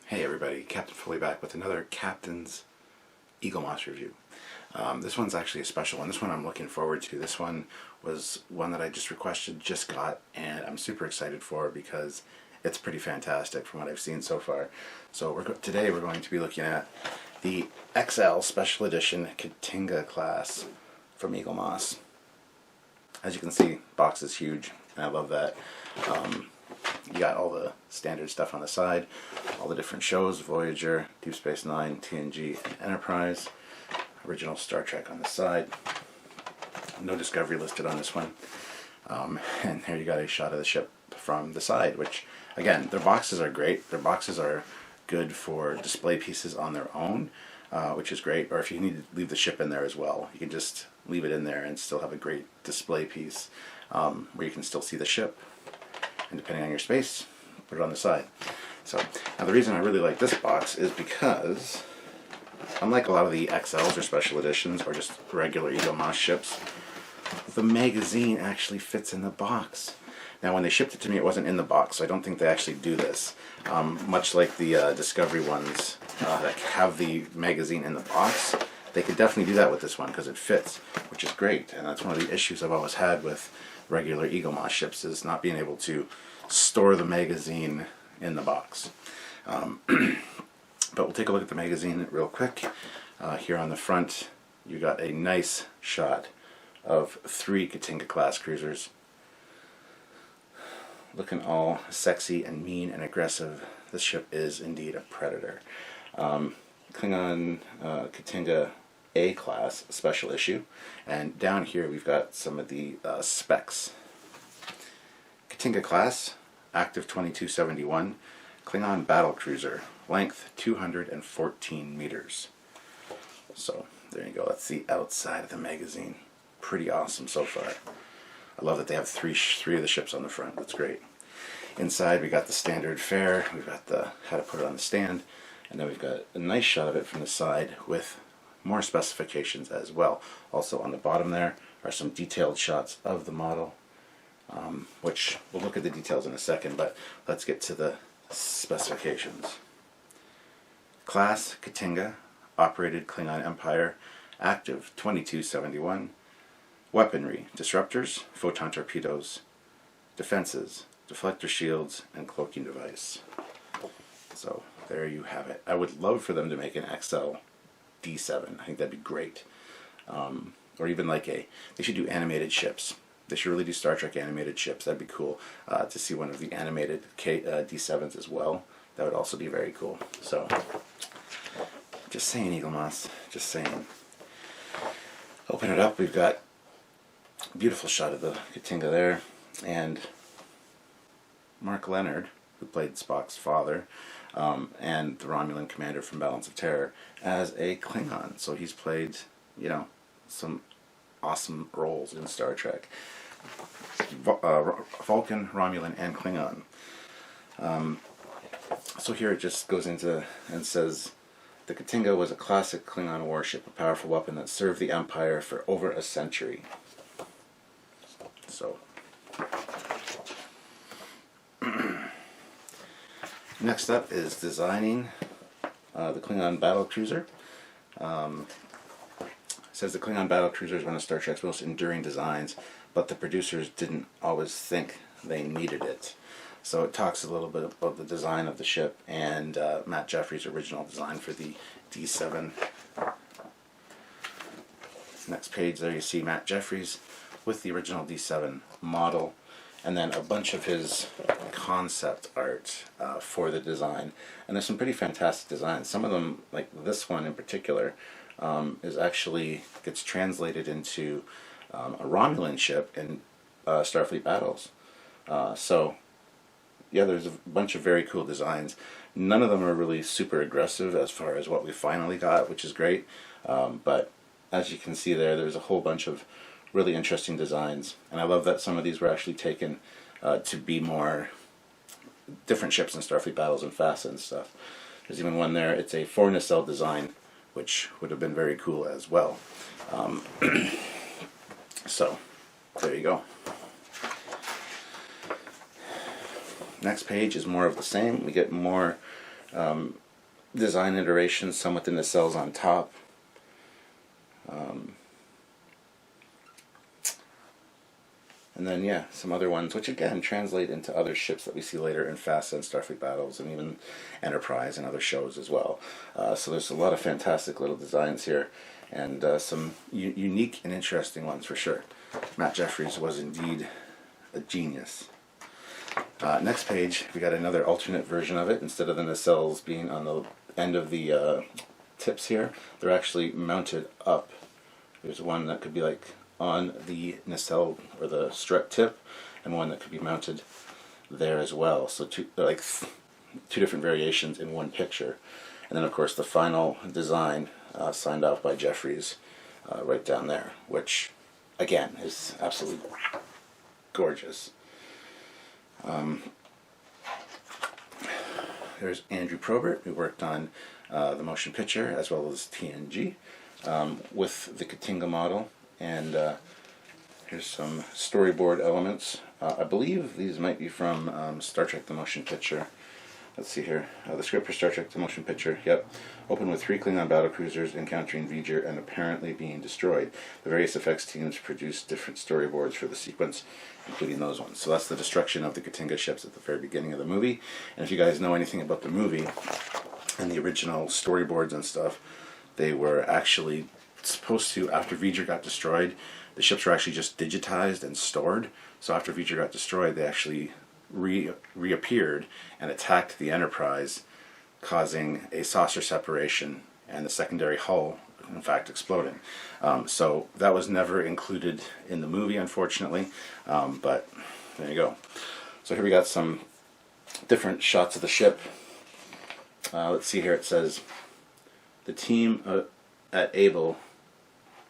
Hey everybody, Captain Foley back with another Captain's Eaglemoss review. This one's actually a special one. This one I'm looking forward to. This one was one that I just requested, just got, and I'm super excited for because it's pretty fantastic from what I've seen so far. So today we're going to be looking at the XL Special Edition Katinga class from Eaglemoss. As you can see, box is huge, and I love that. You got all the standard stuff on the side, all the different shows, Voyager, Deep Space Nine, TNG, and Enterprise. Original Star Trek on the side. No Discovery listed on this one. And here you got a shot of the ship from the side, which, again, their boxes are great. Their boxes are good for display pieces on their own, which is great. Or if you need to leave the ship in there as well, you can just leave it in there and still have a great display piece where you can still see the ship. And depending on your space, put it on the side. So now the reason I really like this box is because, unlike a lot of the XLs or special editions or just regular Eaglemoss ships, the magazine actually fits in the box. Now when they shipped it to me, it wasn't in the box, so I don't think they actually do this. Much like the Discovery ones that have the magazine in the box, they could definitely do that with this one because it fits, which is great. And that's one of the issues I've always had with regular Eaglemoss ships, is not being able to store the magazine in the box. But we'll take a look at the magazine real quick. Here on the front, you got a nice shot of 3 Katinga class cruisers, looking all sexy and mean and aggressive. This ship is indeed a predator. Klingon Katinga A-class special issue, and down here we've got some of the specs. Katinga class, active 2271, Klingon battle cruiser, length 214 meters. So there you go, that's the outside of the magazine. Pretty awesome so far. I love that they have three of the ships on the front. That's great. Inside we got the standard fare, we've got the how to put it on the stand, and then we've got a nice shot of it from the side with more specifications as well. Also on the bottom there are some detailed shots of the model, which we'll look at the details in a second, but let's get to the specifications. Class Katinga, operated Klingon Empire, active 2271. Weaponry, disruptors, photon torpedoes, defenses, deflector shields, and cloaking device. So there you have it. I would love for them to make an XL D7. I think that'd be great. Or even like they should do animated ships. They should really do Star Trek animated ships. That'd be cool to see one of the animated D7s as well. That would also be very cool. So, just saying, Eaglemoss. Just saying. Open it up. We've got a beautiful shot of the Katinga there, and Mark Leonard, who played Spock's father, and the Romulan commander from Balance of Terror, as a Klingon. So he's played, some awesome roles in Star Trek. Vulcan, Romulan, and Klingon. So here it just goes into and says, the Katinga was a classic Klingon warship, a powerful weapon that served the Empire for over a century. So, next up is designing the Klingon battle cruiser. It says the Klingon battle cruiser is one of Star Trek's most enduring designs, but the producers didn't always think they needed it. So it talks a little bit about the design of the ship and Matt Jeffries' original design for the D7. Next page there you see Matt Jeffries with the original D7 model, and then a bunch of his concept art for the design. And there's some pretty fantastic designs. Some of them, like this one in particular, is actually gets translated into a Romulan ship in Starfleet battles. So yeah, there's a bunch of very cool designs. None of them are really super aggressive as far as what we finally got, which is great. But as you can see there, there's a whole bunch of really interesting designs, and I love that some of these were actually taken to be more different ships in Starfleet battles and FASA and stuff. There's even one there, it's a 4 nacelle design, which would have been very cool as well. So, there you go. Next page is more of the same. We get more design iterations, some with the nacelles on top. And then, yeah, some other ones, which again translate into other ships that we see later in Fast and Starfleet Battles, and even Enterprise and other shows as well. So there's a lot of fantastic little designs here, and some unique and interesting ones for sure. Matt Jeffries was indeed a genius. Next page, we got another alternate version of it. Instead of the nacelles being on the end of the tips here, they're actually mounted up. There's one that could be like on the nacelle or the strut tip, and one that could be mounted there as well. So two different variations in one picture. And then of course the final design signed off by Jeffries right down there, which again is absolutely gorgeous. There's Andrew Probert, who worked on the motion picture as well as TNG with the Katinga model. And here's some storyboard elements. I believe these might be from Star Trek the Motion Picture. Let's see here. The script for Star Trek the Motion Picture, yep. Opened with 3 Klingon battlecruisers encountering V'ger and apparently being destroyed. The various effects teams produced different storyboards for the sequence, including those ones. So that's the destruction of the Katinga ships at the very beginning of the movie. And if you guys know anything about the movie and the original storyboards and stuff, they were actually supposed to, after V'ger got destroyed, the ships were actually just digitized and stored. So after V'ger got destroyed, they actually reappeared and attacked the Enterprise, causing a saucer separation and the secondary hull, in fact, exploding. So that was never included in the movie, unfortunately, but there you go. So here we got some different shots of the ship. Let's see here, it says, the team at Able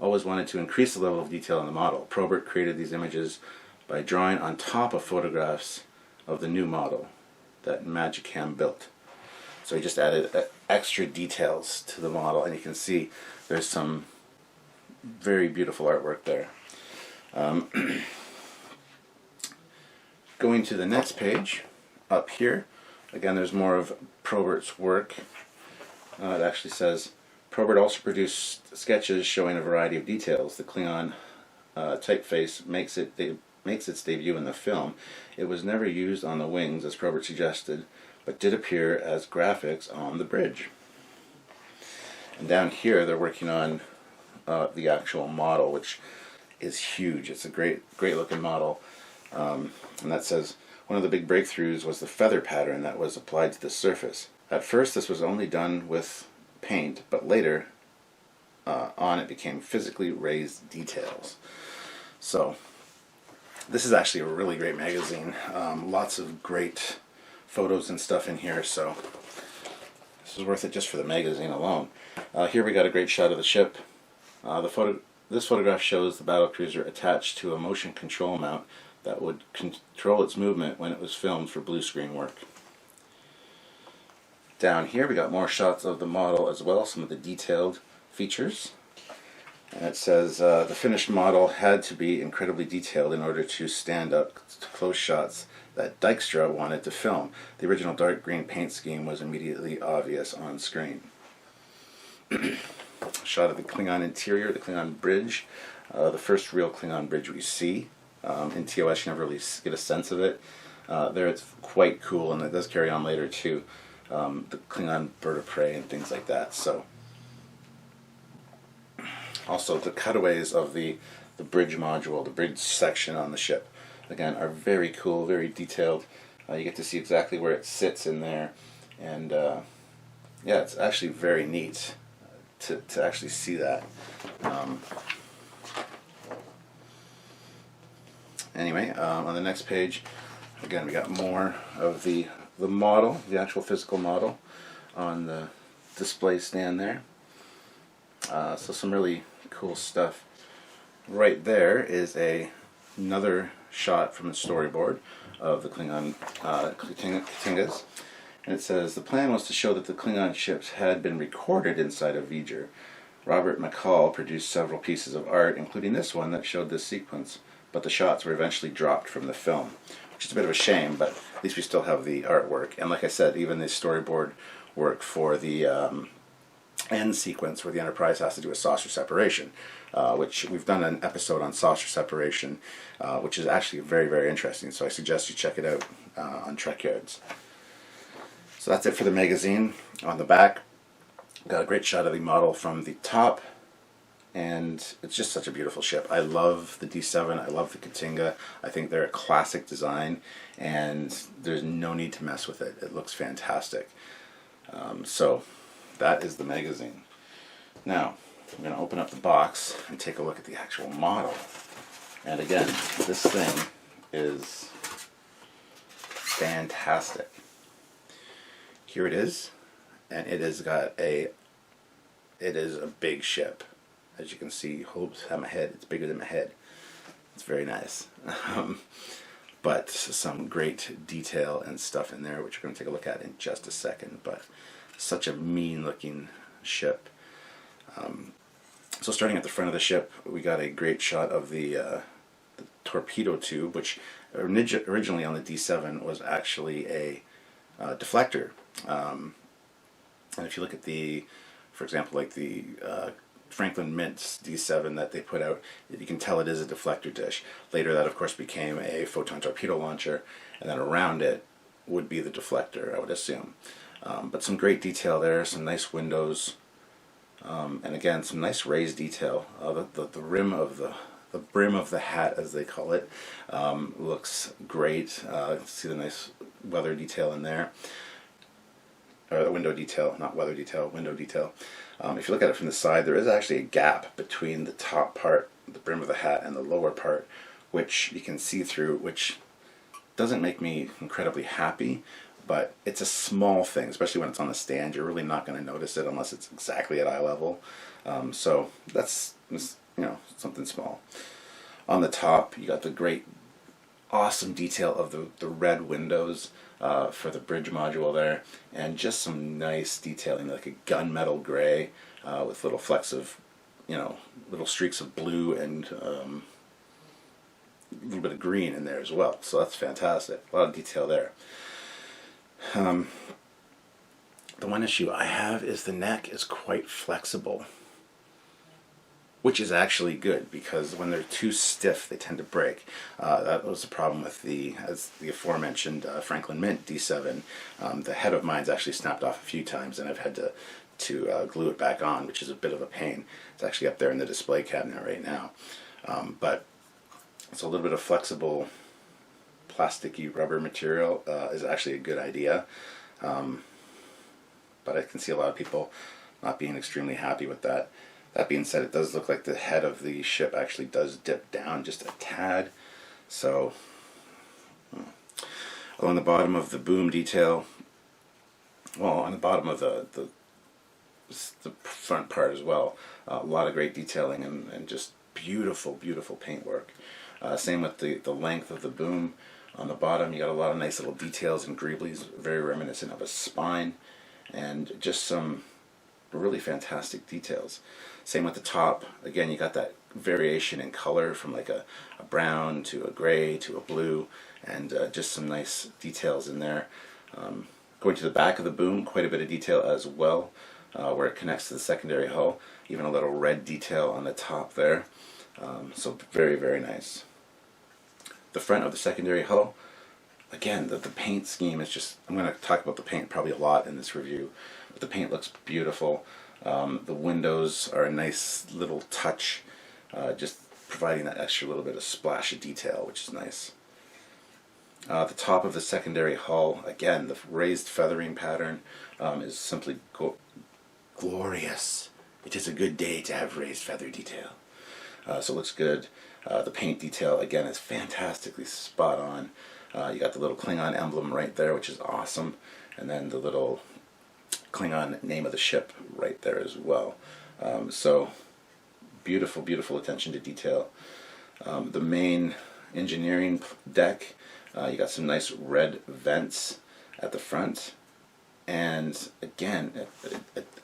always wanted to increase the level of detail in the model. Probert created these images by drawing on top of photographs of the new model that Magicam built. So he just added extra details to the model, and you can see there's some very beautiful artwork there. Going to the next page, up here, again there's more of Probert's work. It actually says, Probert also produced sketches showing a variety of details. The Klingon typeface makes its debut in the film. It was never used on the wings, as Probert suggested, but did appear as graphics on the bridge. And down here, they're working on the actual model, which is huge. It's a great looking model. And that says, one of the big breakthroughs was the feather pattern that was applied to the surface. At first, this was only done with paint, but later on it became physically raised details. So this is actually a really great magazine. Lots of great photos and stuff in here, so this is worth it just for the magazine alone. Here we got a great shot of the ship. This photograph shows the battlecruiser attached to a motion control mount that would control its movement when it was filmed for blue screen work. Down here we got more shots of the model as well, some of the detailed features. And it says the finished model had to be incredibly detailed in order to stand up to close shots that Dykstra wanted to film. The original dark green paint scheme was immediately obvious on screen. Shot of the Klingon interior, the Klingon bridge, the first real Klingon bridge we see. In TOS you never really get a sense of it. There it's quite cool, and it does carry on later too. The Klingon bird of prey and things like that. So also the cutaways of the bridge module, the bridge section on the ship, again, are very cool, very detailed. You get to see exactly where it sits in there, and yeah, it's actually very neat to actually see that. Anyway, on the next page, again, we got more of the model, the actual physical model, on the display stand there. So some really cool stuff. Right there is another shot from the storyboard of the Klingon Katingas, and it says the plan was to show that the Klingon ships had been recorded inside of V'ger. Robert McCall produced several pieces of art, including this one that showed this sequence, but the shots were eventually dropped from the film, which which is a bit of a shame, but at least we still have the artwork. And like I said, even the storyboard work for the end sequence where the Enterprise has to do a saucer separation, which we've done an episode on saucer separation, which is actually very, very interesting. So I suggest you check it out on Trekyards. So that's it for the magazine. On the back, got a great shot of the model from the top, and it's just such a beautiful ship. I love the D7, I love the Katinga. I think they're a classic design, and there's no need to mess with it. It looks fantastic. So that is the magazine. Now, I'm going to open up the box and take a look at the actual model. And again, this thing is fantastic. Here it is, and it is a big ship. As you can see, holds my head. It's bigger than my head. It's very nice. But some great detail and stuff in there, which we're going to take a look at in just a second. But such a mean-looking ship. So starting at the front of the ship, we got a great shot of the torpedo tube, which originally on the D7 was actually a deflector. And if you look at the, for example, like the Franklin Mint's D7 that they put out, you can tell it is a deflector dish. Later that of course became a photon torpedo launcher, and then around it would be the deflector, I would assume. But some great detail there, some nice windows, and again some nice raised detail. The rim of the brim of the hat, as they call it, looks great. See the nice weather detail in there. Or the window detail, not weather detail, window detail. If you look at it from the side, there is actually a gap between the top part, the brim of the hat, and the lower part, which you can see through, which doesn't make me incredibly happy, but it's a small thing, especially when it's on the stand. You're really not going to notice it unless it's exactly at eye level. So that's, something small. On the top, you got the great, awesome detail of the red windows for the bridge module there, and just some nice detailing, like a gunmetal gray with little flecks of, little streaks of blue and a little bit of green in there as well. So that's fantastic. A lot of detail there. The one issue I have is the neck is quite flexible, which is actually good, because when they're too stiff they tend to break. That was the problem with as the aforementioned Franklin Mint D7. The head of mine's actually snapped off a few times, and I've had to glue it back on, which is a bit of a pain. It's actually up there in the display cabinet right now. But it's a little bit of flexible plasticky rubber material is actually a good idea. But I can see a lot of people not being extremely happy with that. That being said, it does look like the head of the ship actually does dip down just a tad. So, along the bottom of the boom detail, well, on the bottom of the front part as well, a lot of great detailing and just beautiful, beautiful paintwork. Same with the length of the boom. On the bottom, you got a lot of nice little details and greeblies, very reminiscent of a spine, and just some really fantastic details. Same with the top. Again, you got that variation in color from like a brown to a gray to a blue, and just some nice details in there. Going to the back of the boom, quite a bit of detail as well, where it connects to the secondary hull. Even a little red detail on the top there. So very, very nice. The front of the secondary hull, again, the paint scheme is just, I'm going to talk about the paint probably a lot in this review, but the paint looks beautiful. The windows are a nice little touch, just providing that extra little bit of splash of detail, which is nice. The top of the secondary hull, again, the raised feathering pattern is simply glorious. It is a good day to have raised feather detail. So it looks good. The paint detail, again, is fantastically spot on. You got the little Klingon emblem right there, which is awesome, and then the little Klingon name of the ship right there as well. So beautiful, beautiful attention to detail. The main engineering deck, you got some nice red vents at the front, and again,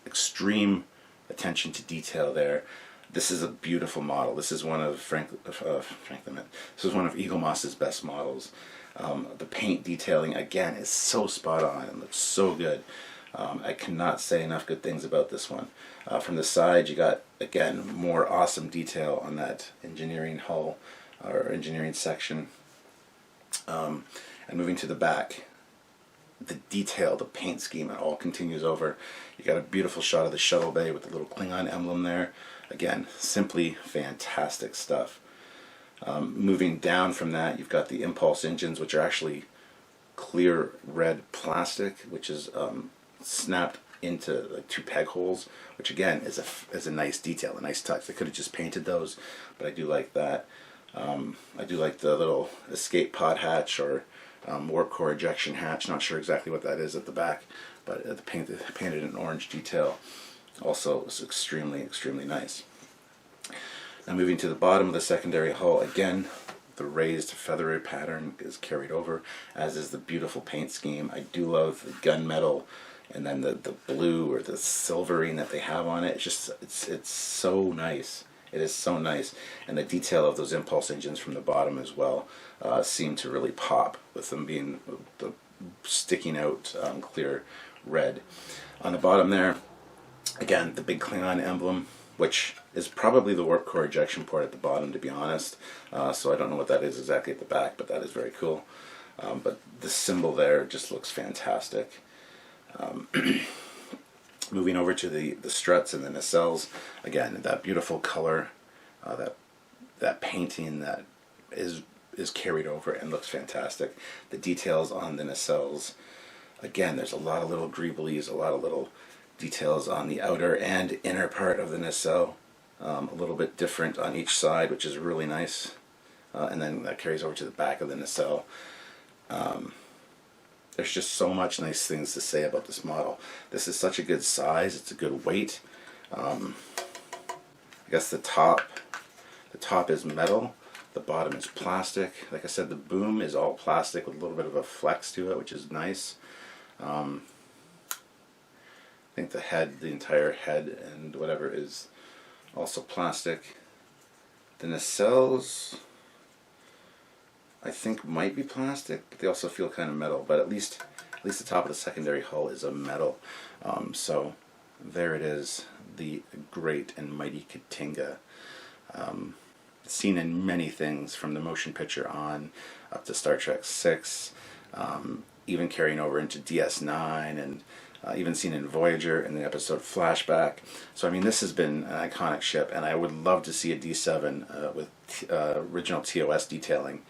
extreme attention to detail there. This is a beautiful model. This is one of this is one of Eaglemoss's best models. The paint detailing again is so spot on and looks so good. I cannot say enough good things about this one. From the side, you got again more awesome detail on that engineering hull or engineering section. And moving to the back, the detail, the paint scheme, it all continues over. You got a beautiful shot of the shuttle bay with the little Klingon emblem there. Again, simply fantastic stuff. Moving down from that, you've got the impulse engines, which are actually clear red plastic, which is snapped into like 2 peg holes, which again is a nice detail, a nice touch. They could have just painted those, but I do like that. I do like the little escape pod hatch or warp core ejection hatch. Not sure exactly what that is at the back, but the painted in orange detail also is extremely nice. Now moving to the bottom of the secondary hull, again the raised feathery pattern is carried over, as is the beautiful paint scheme. I do love the gunmetal and then the blue or the silvering that they have on it. It's just it's so nice. It is so nice, and the detail of those impulse engines from the bottom as well seem to really pop with them being the sticking out clear red. On the bottom there, again, the big Klingon emblem, which is probably the warp core ejection port at the bottom, to be honest. So I don't know what that is exactly at the back, but that is very cool. But the symbol there just looks fantastic. Moving over to the struts and the nacelles, again, that beautiful color, that painting that is carried over and looks fantastic. The details on the nacelles, again, there's a lot of little greeblies, a lot of little details on the outer and inner part of the nacelle, a little bit different on each side, which is really nice. And then that carries over to the back of the nacelle. There's just so much nice things to say about this model. This is such a good size. It's a good weight. I guess the top is metal. The bottom is plastic. Like I said, the boom is all plastic with a little bit of a flex to it, which is nice. I think the head, the entire head and whatever is also plastic. The nacelles, I think, might be plastic, but they also feel kind of metal. But at least the top of the secondary hull is a metal. So there it is, the great and mighty Katinga. Seen in many things from the motion picture on up to Star Trek VI, even carrying over into DS9, and even seen in Voyager in the episode Flashback. So I mean, this has been an iconic ship, and I would love to see a D7 with original TOS detailing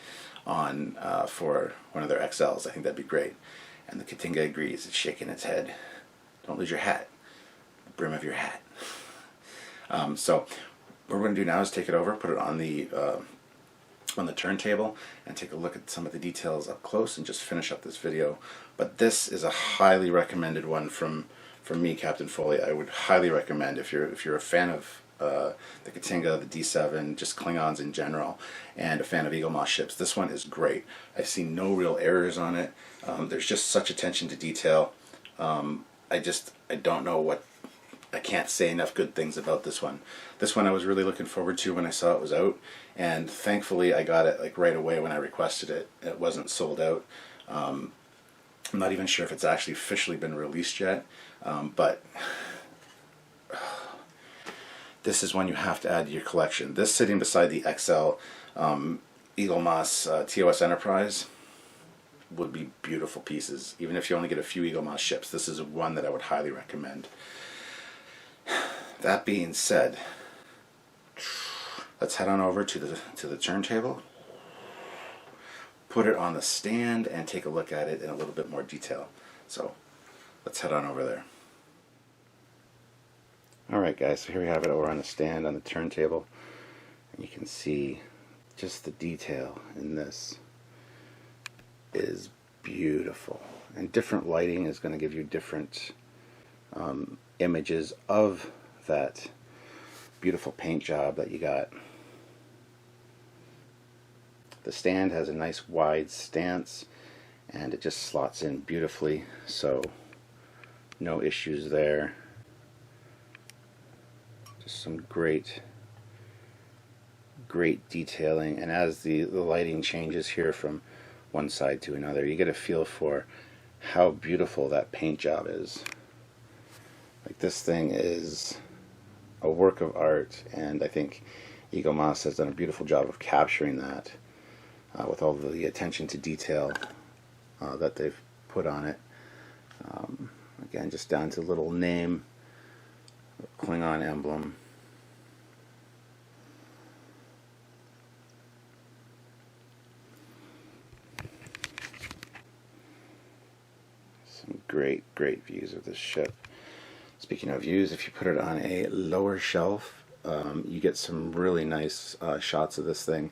on for one of their XLs. I think that'd be great. And the Katinga agrees. It's shaking its head. Don't lose your hat. The brim of your hat. So what we're going to do now is take it over, put it on the turntable, and take a look at some of the details up close and just finish up this video. But this is a highly recommended one from me, Captain Foley. I would highly recommend, if you're a fan of the Katinga, the D7, just Klingons in general, and a fan of Eaglemoss ships, this one is great. I've seen no real errors on it. There's just such attention to detail. I don't know what, I can't say enough good things about this one. This one I was really looking forward to when I saw it was out, and thankfully I got it like right away when I requested it. It wasn't sold out. I'm not even sure if it's actually officially been released yet, but this is one you have to add to your collection. This sitting beside the XL Eaglemoss TOS Enterprise would be beautiful pieces. Even if you only get a few Eaglemoss ships, this is one that I would highly recommend. That being said, let's head on over to the turntable, put it on the stand, and take a look at it in a little bit more detail. So let's head on over there. Alright guys, so here we have it over on the stand on the turntable, and you can see just the detail in this is beautiful. And different lighting is going to give you different images of that beautiful paint job that you got. The stand has a nice wide stance, and it just slots in beautifully, so no issues there. Just some great great detailing, and as the lighting changes here from one side to another, you get a feel for how beautiful that paint job is. Like, this thing is a work of art, and I think Eaglemoss has done a beautiful job of capturing that with all the attention to detail that they've put on it. Again, just down to little name, Klingon emblem. Some great views of this ship. Speaking of views, if you put it on a lower shelf, you get some really nice shots of this thing.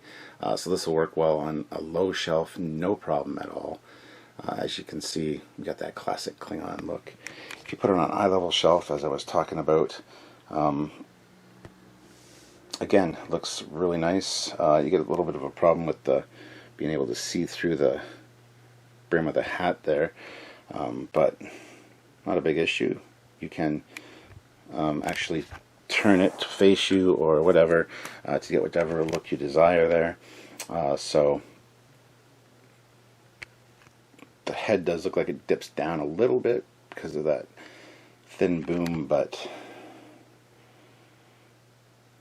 So this will work well on a low shelf, no problem at all. As you can see, you got that classic Klingon look. If you put it on eye level shelf, as I was talking about, again, looks really nice. You get a little bit of a problem with the being able to see through the brim of the hat there, but not a big issue. You can actually turn it to face you or whatever to get whatever look you desire there. So the head does look like it dips down a little bit because of that thin boom, but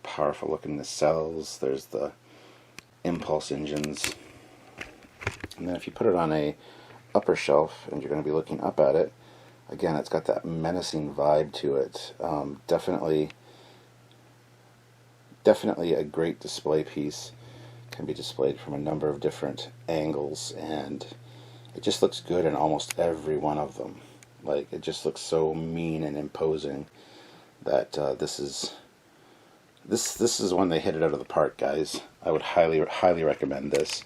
powerful looking nacelles. There's the impulse engines, and then if you put it on a upper shelf and you're going to be looking up at it, again, it's got that menacing vibe to it. Definitely a great display piece. Can be displayed from a number of different angles, and it just looks good in almost every one of them. Like, it just looks so mean and imposing that this is when they hit it out of the park, guys. I would highly recommend this.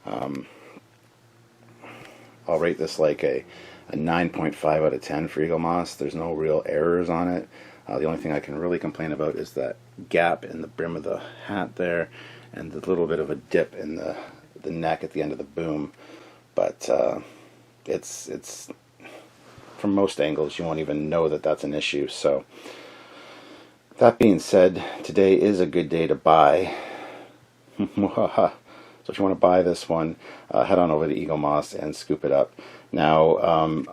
I'll rate this like a 9.5 out of 10 for Eaglemoss. There's no real errors on it. The only thing I can really complain about is that gap in the brim of the hat there, and the little bit of a dip in the neck at the end of the boom. But it's from most angles you won't even know that that's an issue. So that being said, today is a good day to buy. So if you want to buy this one, head on over to Eaglemoss and scoop it up. Now,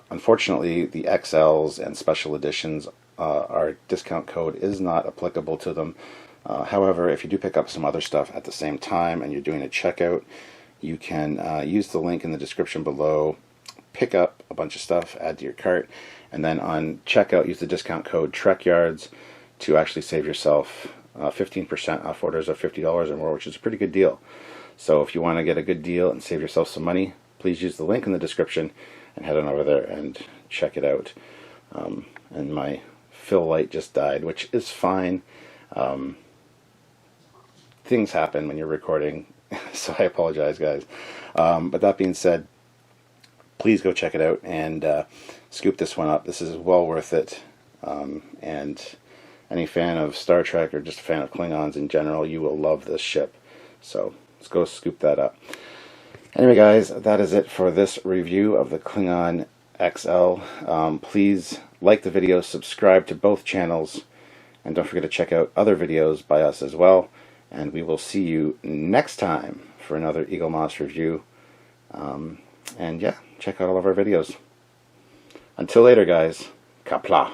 unfortunately, the XLs and special editions, our discount code is not applicable to them. However, if you do pick up some other stuff at the same time and you're doing a checkout, you can use the link in the description below, pick up a bunch of stuff, add to your cart, and then on checkout, use the discount code Trekyards to actually save yourself 15% off orders of $50 or more, which is a pretty good deal. So if you want to get a good deal and save yourself some money, please use the link in the description and head on over there and check it out. And my fill light just died, which is fine. Things happen when you're recording, so I apologize, guys. But that being said, please go check it out and scoop this one up. This is well worth it. And any fan of Star Trek or just a fan of Klingons in general, you will love this ship. So let's go scoop that up. Anyway, guys, that is it for this review of the Klingon XL. Please like the video, subscribe to both channels, and don't forget to check out other videos by us as well. And we will see you next time for another Eaglemoss review. And yeah, check out all of our videos. Until later, guys. Kapla.